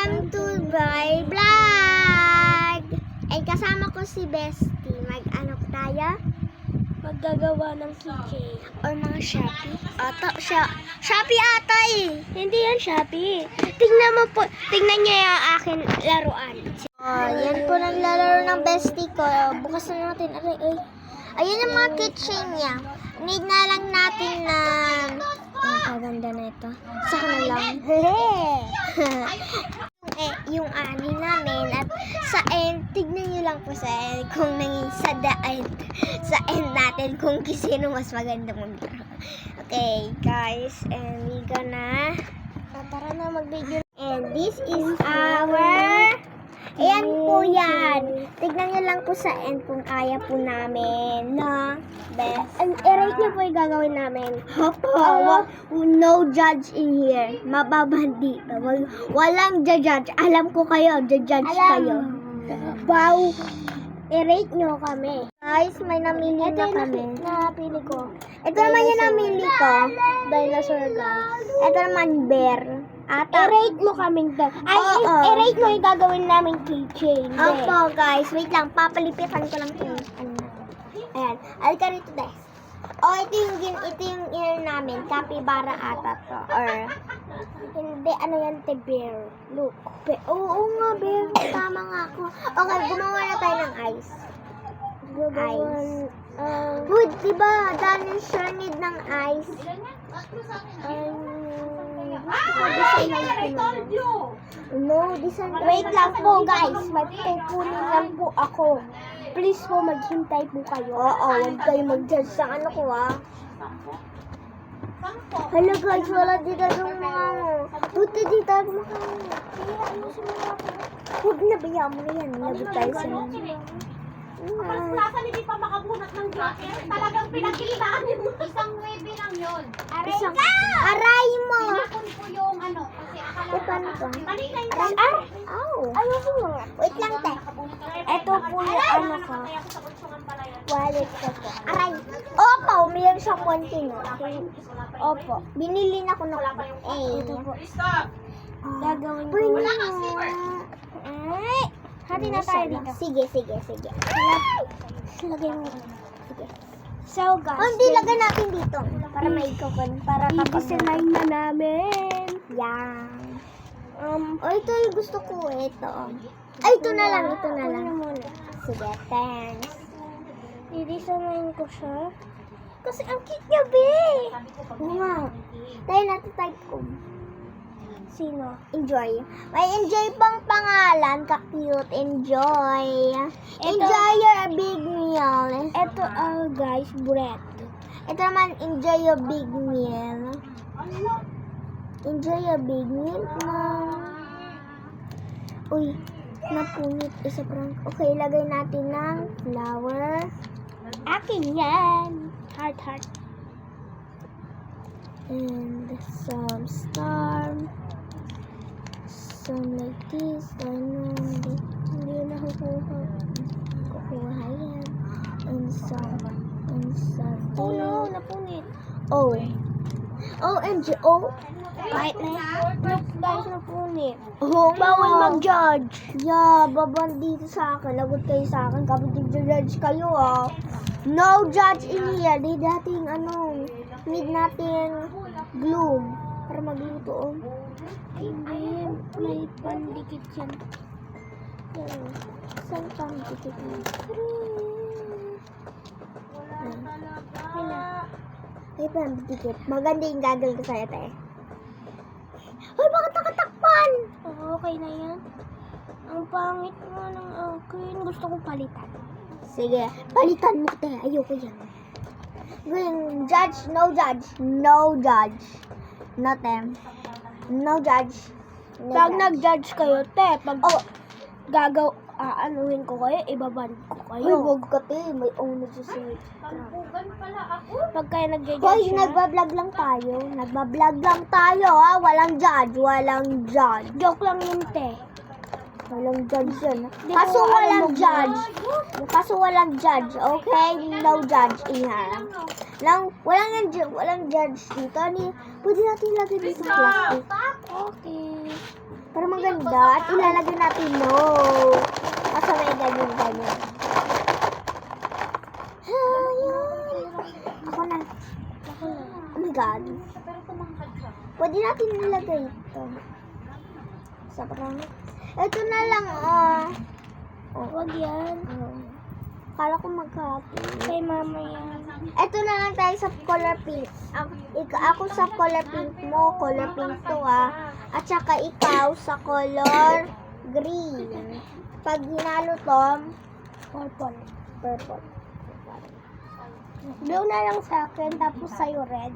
Welcome to my vlog! And kasama ko si Bestie. Mag-ano tayo? Maggagawa ng keychain. Or mga Shopee? Shopee ata eh! Hindi yan Shopee. Tingnan mo po. Tingnan niyo yung akin laruan. Yan po naglalaro ng Bestie ko. Bukas na natin. Ayun yung mga keychain niya. Need na lang natin na... Kaganda na ito. Saka na lang. Yung ani namin at sa end, tignan nyo lang po sa end kung nanging sa the end, sa end natin kung sino mas maganda maglaro. Okay, guys, and we gonna Tara na mag-video. and this is our ayan po yan. Tignan nyo lang po sa end kung kaya po namin na best. And i-rate niyo po yung gagawin namin. No judge in here. Mababandi. Walang judge. Alam ko kayo, judge kayo. Wow! I-rate niyo kami. Guys, may namili Ito na yung kami. napili ko. Ito naman yung namili ko. Dinosaur guys. Ito naman bear. I-rate mo kaming Oo. i-rate mo yung gagawin namin keychain. Opo, guys. Wait lang. Papalipitan ko lang ito. Ayan. Alika rito, guys. Ito yung inner namin. Capybara ata to. Or, hindi, ano yan, te, bear. Look. Oo nga, bear. Tama nga ako. Okay, gumawa na tayo ng ice. Ice. Wood, diba? Dinosaur need ng ice. No, design. Wait lang po guys, magpupunin lang po ako. Please po maghintay po kayo. Oo, huwag kayo mag-judge sa ano ko Hello guys, wala dito yung mga buti dito ang mga huwag na bayaan mo na yan. Lagot tayo sa mga. Plaza hindi pa makabunot ng jacket. Talagang pinagkitaan mo. Isang webe lang yun. Isang, aray mo! Pinakon ko yung ano. Kasi akala Eh, paano to? kanina yung Ow! Ayusin mo nga. Wait lang, te. Ito po yung ano ko. Kaya ako sa kulsungan pala yan. Wallet ko po. Aray! Opo, mayroon siyang konting. Opo. Binili na ko ng Ito po. Stop! Gagawin ko. Pwede Ay! Hati na tayo dito. Sige. Lagay mo. Sige. So guys. Hindi, lagay natin dito. Para may ikakon. Para i-design na namin. Yan. Ito yung gusto ko. Ito. Ay, ito na lang. Muna. Sige, thanks. I-design ko siya. Kasi ang cute niya, be. Oo nga. Tayo natin type ko. Sino? Enjoy. May enjoy pang pangalan. Ka-cute. Enjoy. Enjoy your big meal. Ito, guys, bread. Ito naman, enjoy your big meal. Enjoy your big meal. Uy, napunit. Isa prank. Okay, lagay natin ng flower. Akin yan. Heart. And some star. Some like this. Hindi na kukuha yan. And some. Oh no, napunit. OMG. Oh. Kahit na yan. Look, guys, napunit. Oh, Bawal mag-judge. Yeah, babang dito sa akin. Lagot kayo sa akin. Kapag nag-judge kayo, No judge in here. Need natin glue. Para magluto, Hindi, may pandikit yan. Saan pandikit mo? Ay, pandikit. Maganda yung gagawin ko sa'yo, te. Ay, bakit nakatakpan? Okay na yan. Ang pangit nga ng akin. Gusto kong palitan. Sige, palitan mo, te. Ayoko yan. Judge, no judge. No judge. No, te. No judge. No Pag judge. nag-judge kayo, te, pag aanuhin ko kayo, ibaban ko Ay, kayo. wag ka, te. May owner sa sa'yo. Tampugan pala ako. Pag kayo nag-judge Hoy, siya, nagbablog lang tayo. Ha. Walang judge. joke lang yun, te. Walang judge yan. Di Kaso ko alam walang judge. Okay? No judge in here. Walang judge dito. Pwede natin ilagay dito sa plastic. Okay. Para maganda. At ilalagay natin no. Kasi may ganyan. Ako na. Oh my God. Pwede natin nilagay ito. Sobrang. Ito na lang, oh. Wag yan. Kala ko magkati. Kay mama yan. Ito na lang tayo sa color pink. Ako sa color pink mo, color pink to At saka ikaw sa color green. Pag hinalo to, purple. Blue na lang sa akin, tapos sa'yo red.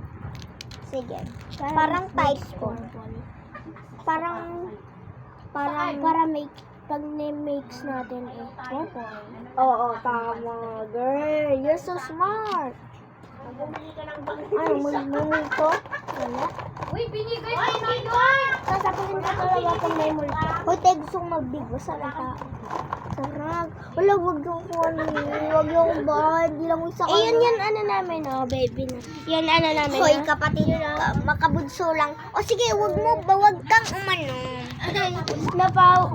Sige. Parang type ko. Parang Para make, pag mix natin purple. Oo, tama. Girl, you're so smart. Ano, mulmul ko? Wala. Uy, binigay ko na yun! Sasapunin ko talaga kung may multi. Hoy, tayo gusto kong magbigwas sa tao. Sarap. Wala, wag yung kunin. Wag yung ba. Hindi lang isa ka. yan ano namin, baby na. Yan ano namin, Hoy, kapatid, makabudso lang. O sige, wag kang umano.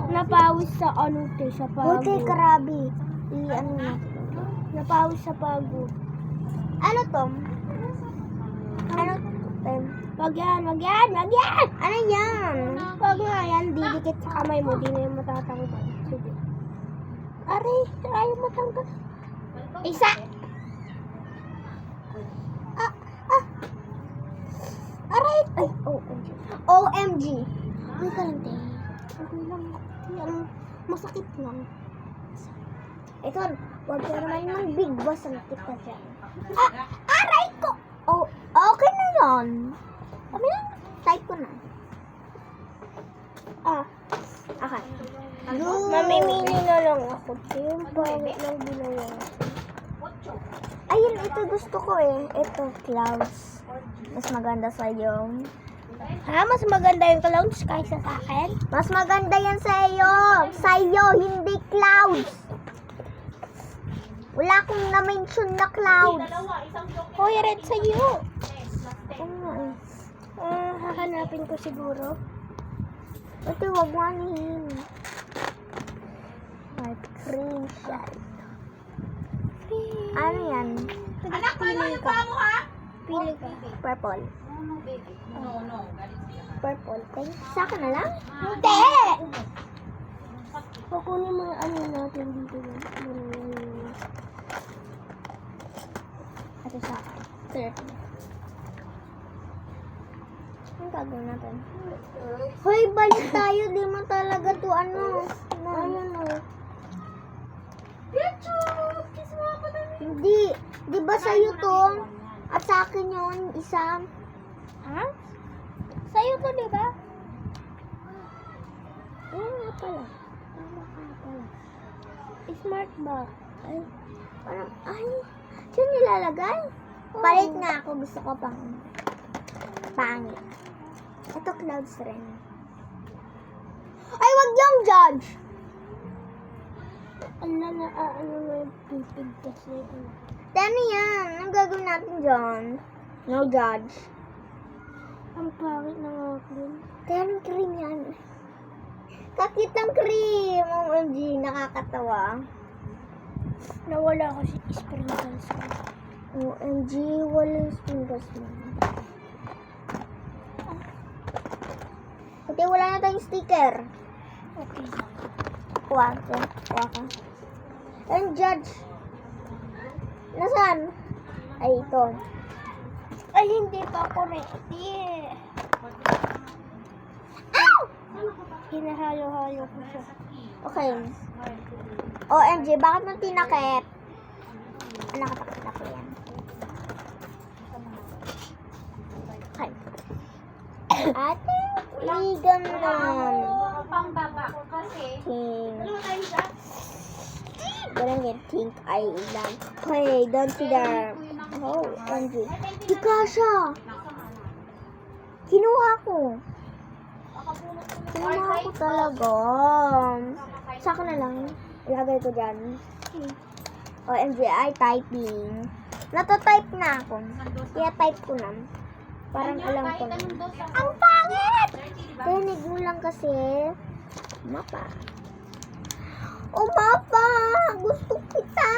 Napawis sa ano, sa Hoy, tayo pagod. karabi. Ano na. Napawis sa pagod. Ano to? Ano to? Wag yan. Ano yan? Wag nga yan, didikit sa kamay mo, di na yung matatanggal. Sige. Aray, ayaw matanggal. Isa. Aray! Ay, OMG. May kalante. Okay lang. Yan, masakit lang. Ito, wag ka naman ng big boss ang kita dyan. Aray ko! Oh, okay na yun. Kami lang, type ko na. Okay. Mamimili na lang ako. Yung pangit lang ginawa. Ayun, ito gusto ko Ito, clouds. Mas maganda sa'yo. Ha? Mas maganda yung clouds kaysa sa akin? Mas maganda yan sa'yo. Sa'yo, hindi clouds. Wala akong na-mention na clouds. Hoy, red sa'yo. Oo, Hahanapin ko siguro. Ito, wag mo anihin. White cream shell. Ano yan? Anak, paano yung paa mo, ha? Pili ka. Purple. No. Purple. Thanks. Sa akin na lang? Hindi! Kukunin mo yung ano natin dito. Ito sa akin. Anong gagawin natin? Hoy, balik tayo. Di mo talaga to ano. Hindi. Di ba sa'yo to? At sa akin yun, isa. Ha? Sa'yo to, di ba? Oo nga pala. Tama ka pala. Smart ba? Ay, saan nilalagay? Palit nga ako. Gusto ko pang pangit. Ito clouds rin. Ay, wag yung judge! Ano na yung pipig kasi. Ano yan? Anong gagawin natin dyan? No judge. Ang pangit ng akin. Kaya anong cream yan? Kakit ng cream! OMG, nakakatawa. Nawala kasi sprinkles ko. OMG, walang sprinkles mo. Kasi wala na tayong sticker. Okay. Kuha ka. And judge. Nasaan? Ay, ito. Ay, hindi pa ako ready. Ow! Hinahalo-halo ko siya. Okay. OMG, bakit mo tinakip? Nakatakit ako yan. Okay. Ate, ligan na. Pang baba. Kasi, Pink. Gonna get pink eyelid. Okay, don't see the... Oh, OMG. Di kasha. Kinuha ko. Kinuha ko talaga. Sa akin na lang. Ilagay ko dyan. OMG, I typing. Natatype na ako. Kaya type ko na. Parang alam ko na. Ang Ang pangit! Rinig mo lang kasi. Mapa. Oh, Mapa! Gusto kita!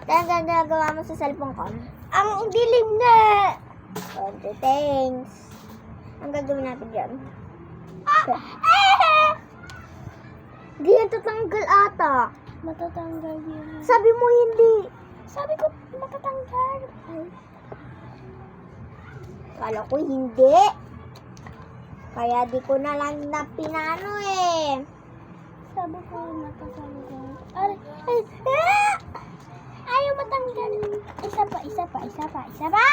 Ang ginagawa mo sa cellphone ko? Ang dilim na! Okay, thanks. Ang gagawin natin dyan. Hindi yan tatanggal ata. Matatanggal yun. Sabi mo hindi. Sabi ko, matatanggal. Ay, Kala ko hindi. Kaya di ko na lang na pinano eh. sabi ko, matatanggal. Ay, ay, ah! Ayaw matanggal. Isa pa, isa pa, isa pa, isa pa!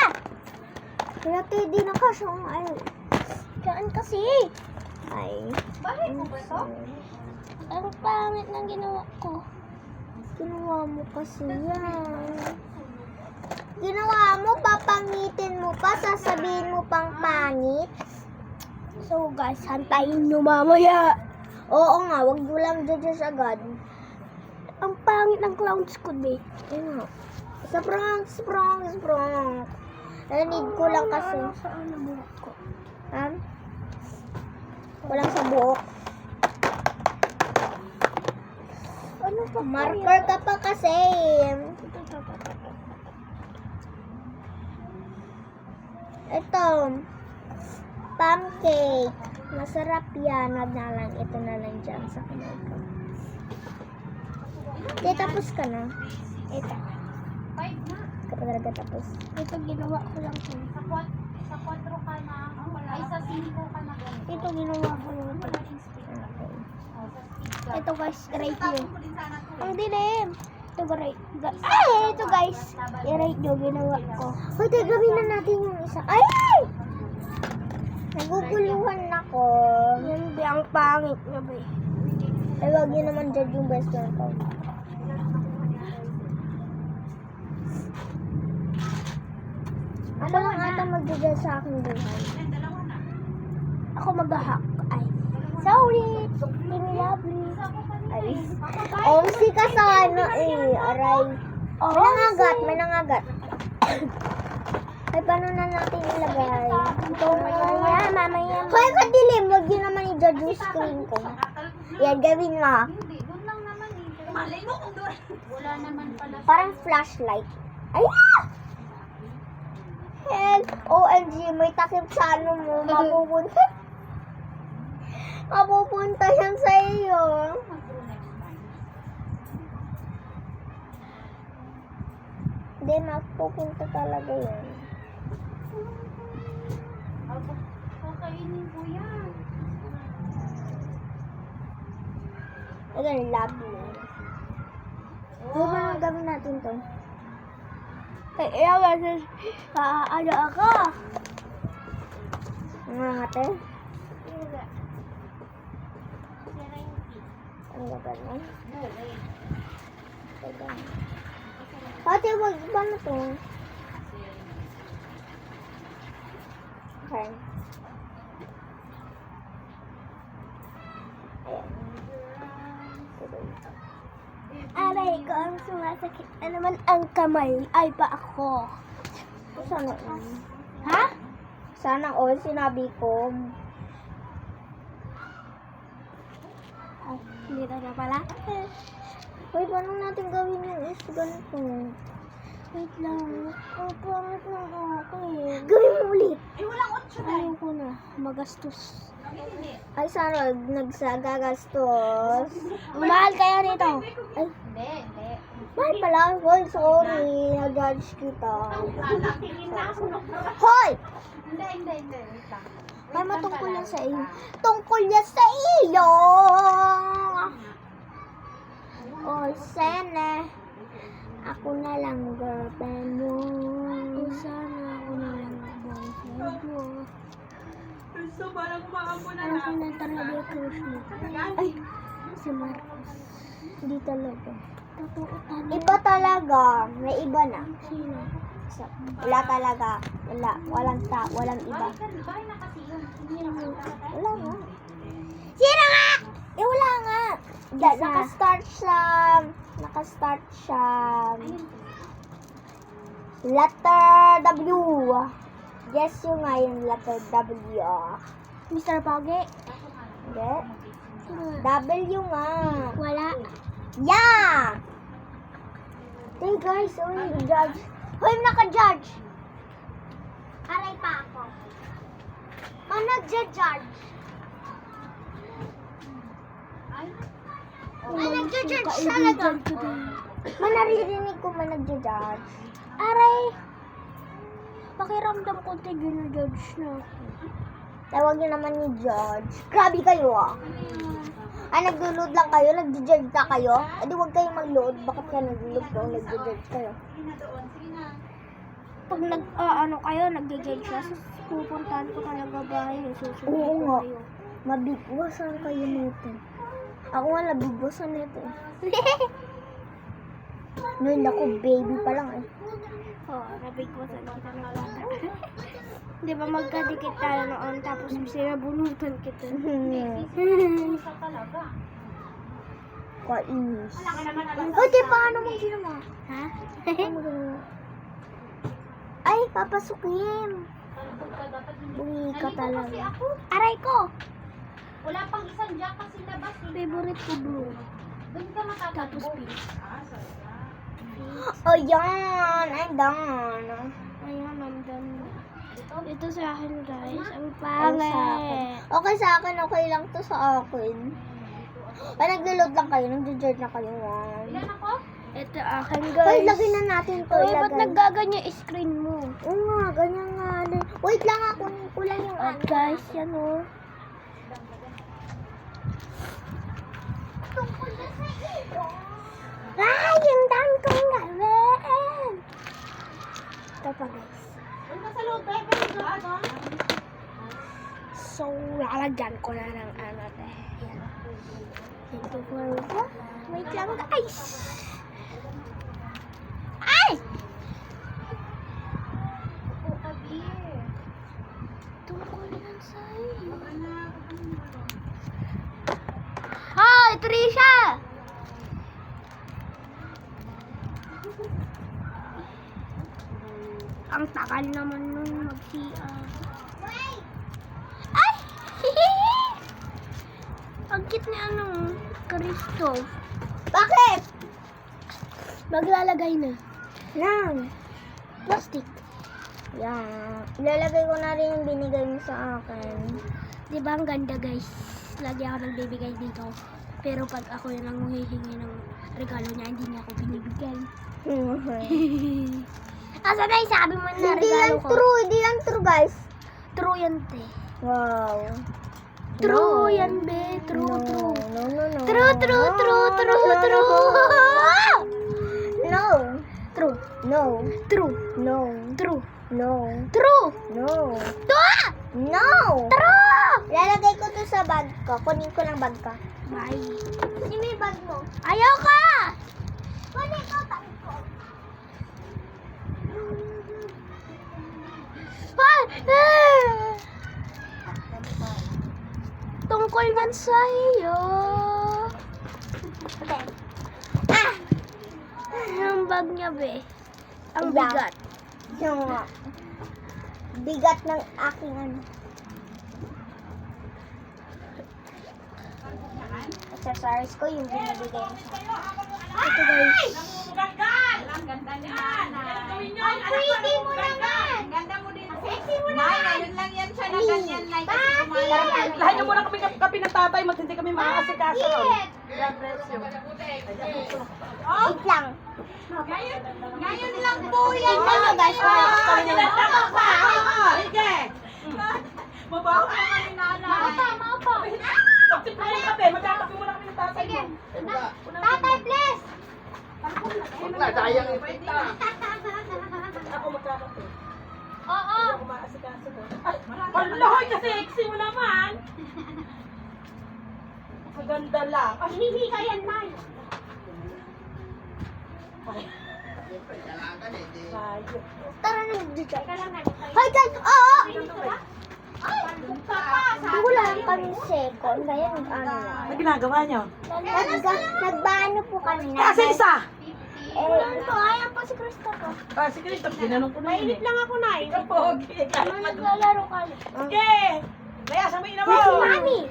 Kaya di na kasyang ay. Kaan kasi. Ay. Bakit mo ba ito? Ang pangit ng ginawa ko. Ginawa mo kasi yan. Ginawa mo, papangitin mo pa, sasabihin mo pang pangit. So guys, hantayin nyo mamaya. Oo nga, wag mo lang judge agad. Ang pangit ng clowns ko, be. Ayun nga. Sprang. Need ko lang kasi. Saan na buhok ko? Ha? Walang sa buhok. Ano pa? Marker ka pa kasi. Ito. Pancake. Masarap yan. Wag na lang. Ito na lang dyan sa kamay ko. Di, tapos ka na. Ito. 5 na. Kapag talaga tapos. Ito ginawa ko lang to. Sa 4 ka na. Ay, sa 5 ka na. Ito ginawa ko lang to. Okay. Ito guys, rate nyo. Ang dilim. Ito ay, ito guys. I-rate nyo, ginawa ko. Hoy, tayo gawin na natin yung isa. Ay! Naguguluhan ako. Yan be, ang pangit na be. Ay, wag niyo naman judge yung best friend ko. Ako lang ata mag-judge sa aking buhay. Ako mag-hack. Ay, sorry. Timmy lovely. Ay, omsi ka sana eh. Aray. May nangagat. Ay, paano na natin ilagay? Mamaya. Hoy, kadilim. Wag niyo naman i-judge yung screen ko. Yan, gawin mo. Hindi, doon lang naman eh. Malay mo kung doon. Wala naman pala. Parang flashlight. Ay! Help! OMG, may takip sa ano mo. Mapupunta. Mapupunta yan sa iyo. Hindi, mapupunta talaga yan. Kakainin ko yan. Ayan, lovely. Di ba nang gawin natin to? Ay, ayaw kasi ano ako. Nangangate? Ang gagawin mo? Ate, wag ba na to? Okay. Aray ko ang sumasakit na naman ang kamay. Ay pa ako. Sana all. Ha? Sana all sinabi ko. Ay, hindi na pala. Uy, paano natin gawin yung is ganito? Wait lang. Ang pangit na ako eh. Gawin mo ulit. Eh, walang 8 na. Ayaw ko na. Magastos. Hindi. Ay, sana nagsagagastos. Mahal kaya nito. Ay, Hindi. mahal pala. Hoy, sorry. Nag-judge kita. Lalakingin na ako. Hoy! Hindi. Wait lang. May matungkol yan sa iyo. Tungkol yan sa iyo! Oh, sana. Ako na lang girlfriend mo. O sana ako na lang boyfriend mo. So, parang umaampo na Ano ko na talaga yung crush mo? Ay, si Marcos. Hindi talaga. Totoo talaga. Iba talaga. May iba na. Sino? Wala talaga. Wala. Walang iba. Bahay na kasi yun. Hindi na Wala nga. Sino nga? Eh, wala nga. Naka-start siya. Letter W. Guess yun nga yung letter W. Mr. Pogi? Hindi. W nga. Wala. Yeah! Hey guys, oh, nag-judge. Hoy, naka-judge. Aray pa ako. Nag-judge. Nag-judge talaga. Naririnig ko nag-judge. Aray! Pakiramdam ko ginajudge na. Tawag niyo naman ni Judge. Grabe kayo ah. Naglo-load lang kayo? Nag-judge na kayo? Di huwag kayong mag-load. Bakit ka nag-load kung nag-judge kayo? Pag kayo, nag-judge siya, pupuntahan ko talaga bahay. Susunod Oo ko nga. kayo. Mabigwasan kayo nito. Ako nga nabigwasan nito. Noon ako, baby pa lang eh. Oo, nabigwasan kita ng bata. Di ba magkadikit tayo noon, tapos sinabunutan kita. Kainis. O, di paano mong ginawa? Ha? Paano mo ginawa? Ay, papasukin. Buwi ka talaga. Aray ko! Wala pang isang jack kasi labas. Favorite ko blue. Doon ka Tapos matatagpo. pink. Oh, yan. I'm done. Ayan, I'm done. Ito sa akin, guys. Ang Ay, sa akin. pangit. Okay sa akin, okay lang to sa akin. Ay, naglo-load lang kayo. Nag-judge na kayo. Ilan ako? Ito akin, Ay, guys. lagay na natin to. Uy, ba't Ilagay. naggaganyan yung screen mo? Oo nga, ganyan nga. Wait lang ako. Kulang yung At guys, yan o. Ay, yung dami kong gawin. Ito pa, guys. Doon ka sa loob, tayo ka sa ano? So, lalagyan ko na ng ano, yan. Ito for wait lang, guys. Ay! Oo, Abir. Tungkol yan sa'yo. Hoy, Trisha! Ang tagal naman nun mag-CR. Ay! Ang cute ni ano, Kristo. Bakit? Maglalagay na. Lang. Plastic. Yan. Ilalagay ko na rin yung binigay mo sa akin. Di ba ang ganda, guys? Lagi ako nagbibigay dito. Pero pag ako yung nanghihingi ng regalo niya, hindi niya ako binibigyan. Asa na yung sabi mo na Hindi yan regalo ko? true. Hindi yan true, guys. True yan, te. Wow. True No. yan, be. True, No. true. No, no, no. True, true, true, true, true. No. True. No. True. No. True. No. True. No. True! No. True! Lalagay ko to sa bag ko. Kunin ko ng bag ko. Bye. Sino yung bag mo? Ayaw ka! Kunin ko, bag ko. Tungkol yan sa iyo. Okay. Yung bag niya, be. Ang Yeah. bigat. Yung bigat ng aking ano. Accessories ko yung binibigay mo sa akin. Ito, guys. Ang ganda ni Nanay. Ang pretty mo naman! Ang ganda mo din. Sexy mo Nay, naman! ngayon lang yan siya na ganyan, Nay. Kasi kumain. Lahat niyo muna kami kapi ng tatay, hindi kami makakasikaso. God bless you. Wait lang. Ngayon lang po yan. Tingnan nyo guys, kami na lang. Sige! Mabaho naman ni Nanay. Mapa. Magsipa ng kape, magkakape muna kami ng tatay. Sige. mo. Tatay, please. Huwag na, sayang ipita. Ako magkakape. Oo. Ako makasikaso ko. Aloy, kasi sexy mo naman! Maganda lang. Ay, Hihingi ka yan, Nay. ayos. Tara na, DJ. Teka lang, Nay. Hi guys! Oo! Ay, bukta pa. Wala lang kami second, kaya nag-ano na. Ano ginagawa niyo? Nagbaano po kami na. Kasi isa! Ito, ayan po si Christopher. Ah, si Christoph, ginanong ko na yun. Mainit lang ako na eh. Pogi. Naglalaro kami. Okay! Kaya sa may mo! Mami!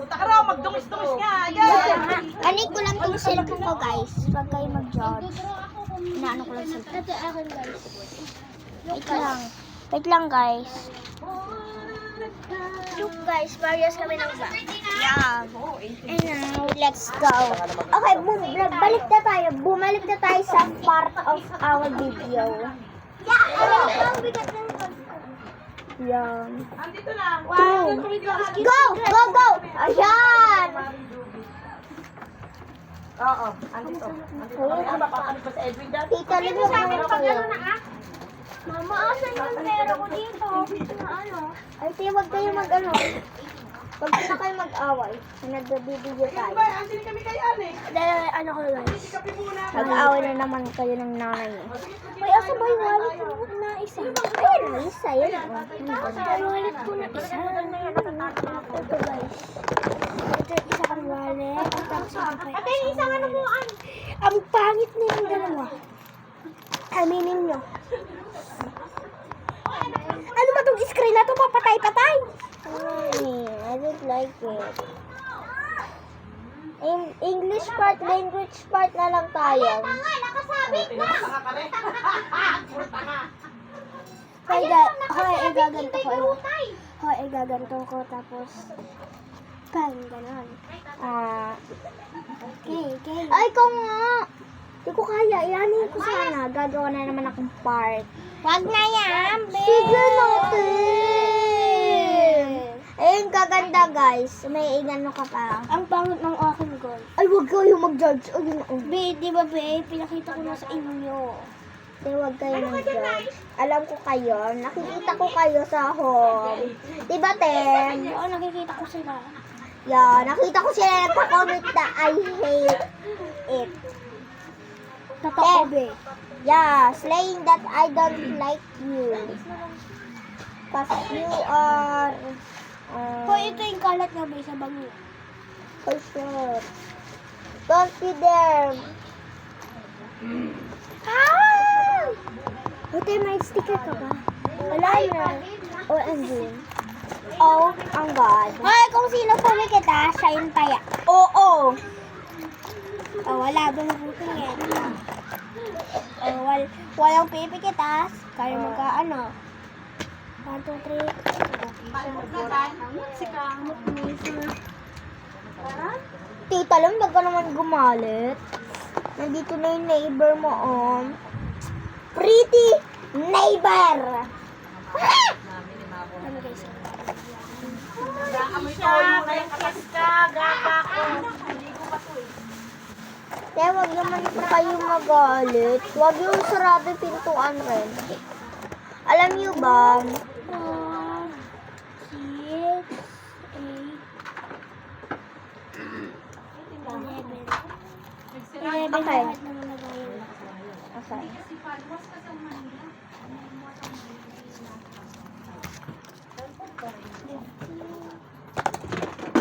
Punta ka raw, magdungis-dungis nga. Yeah! Anik ko lang tong cellphone ko, guys. Pag kayo mag-judge. Inaano ko lang cellphone. Ito akin, guys. Wait lang, guys. Look, guys. Various kami ng bag. Yeah. And now, let's go. Okay, balik na tayo. Bumalik na tayo sa part of our video. Yeah, ang bigat ng yan. Andito na. Go! Go! Go! Ayan! Oo, andito. Andito. Ano ba, papalit ba sa Edwin dyan? Tita, ligo ka muna kayo. Mama, asan yung pera ko dito? Na ano? Ay, tiyo, wag kayo mag-ano. Wag na kayo mag-away. Nag-video tayo. Ba, andito kami kay Ane. Dahil ano ko, guys. Kape muna. Mag-away na naman kayo ng nanay niyo. May asa ba yung wallet ko na isa? Ayun, isa. Yun. Ang wallet ko na isa. Ito, guys. Ito, isa kang wallet. Tapos isa kang Ate, isang ano mo, Ang pangit na yung dalawa. Aminin nyo. Ano ba itong screen na to? Papatay-patay. I don't like it. English part, language part na lang tayo. nakasabit na. Hoy, igaganto ko. Hoy, igaganto ko. Tapos, ganon. Okay. Ay, ikaw nga. Hindi ko kaya. Ilanin ko sana. Gagawa na naman akong part. Wag na yan, Sige natin. Ayun, kaganda guys. May ingano ka pa. Ang pangit ng aking goal. Ay, wag kayo mag-judge. Ayun, oh. Di ba, babe? Pinakita ko na sa inyo. Hindi, wag kayo mag-judge. Alam ko kayo. Nakikita ko kayo sa home. Diba, Tem? Oo, nakikita ko sila. Yeah, nakita ko sila nagpa-comment na I hate it. Totoo, babe. Yeah, saying that I don't like you. Cause you are... Hoy, ito yung kalat nga, babe, sa bangyo. For sure. Don't be there. Ah! Ate, may sticker ka ba? Wala na. OMG. Oh, ang God. Hoy, kung sino pumikita, siya yung taya. Oo. Oh, wala doon putingin. Oh, walang pipikitas. Kaya magka-ano. 1, 2, 3. Tita, lang wag ka naman gumalit. Nandito na yung neighbor mo, oh. Pretty neighbor! Ano guys? Amoy toyo na yung katas ka. Gaka ko. Kaya wag naman po kayo magalit. Wag yung sarado yung pintuan rin. Alam niyo ba? 4, 6, 8, 11. 11 Okay. lahat na nalagayan. Okay.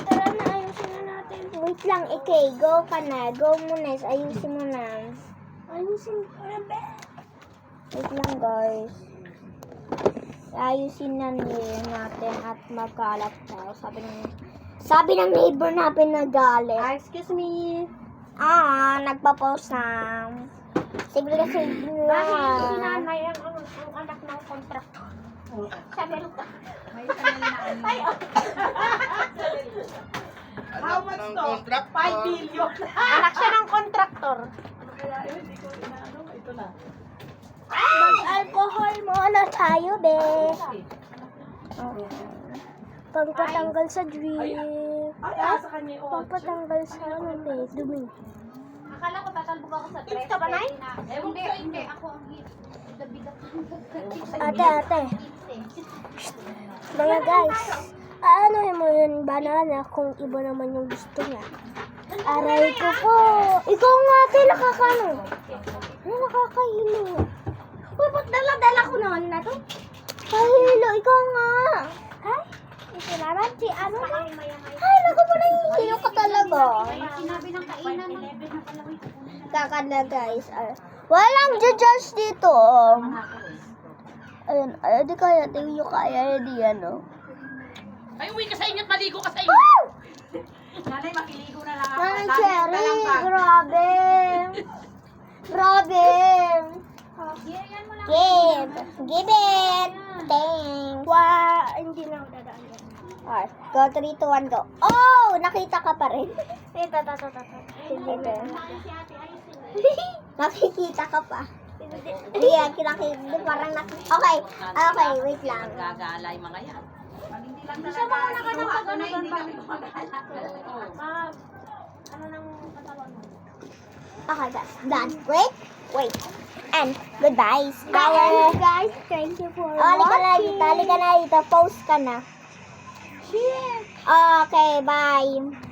Tara na, ayusin na natin. Wait lang, Ikay. Go ka na. Go muna. Ayusin mo na. Ayusin ko na, be. Wait lang, guys. Ayusin na natin at magkalat tayo. Sabi ng neighbor natin na galit. Excuse me. Nagpa-post na. Sige kasi Bakit si na. nanay ang anak ng kontraktor? Sabi ko. How much to? 5 billion. Anak siya ng kontraktor. Kaya yun, hindi ko inaano. Ito na. Mag-alcohol muna tayo, be. Pagpatanggal sa drip. Ay, sa kanya yung Pagpatanggal sa ano, be. Dumi. Akala ko tatalbog ako sa Hits ka ba, Nay? Hindi. Ako ang hit. Dabigat Ate. Mga guys, ano mo yun, banana, kung iba naman yung gusto niya. Aray ko po. Ikaw nga, ate, nakakano. Nakakahilo. Uy, ba't dala-dala ko noon na to? Kahilo, ikaw nga. Ay, Salamat si ano? Ay, naku mo, nahihiyo ka talaga. Sinabi ng kainan. Kakala guys. Walang judge dito. Ayun, di kaya, tingin nyo kaya, di ano. Ay, uwi ka sa inyo at maligo ka sa inyo. Nanay, makiligo na lang ako. Nanay Cherry, grabe. Grabe. Give. Give it. Thanks. Hindi na ako dadaan yan. Alright, go 3, 2, 1, go. Oh, nakita ka pa rin. Ito. Hindi na. Nakikita ka pa. Hindi yan, kinakita. Parang Okay, okay, wait lang. Gagala yung mga yan. Isa mo na ka ng pag-ano doon pa. Ano nang katawan mo? Okay, guys, done. Wait. And goodbye. Bye guys, thank you for Halika na dito, post ka na. Cheers! Okay, bye.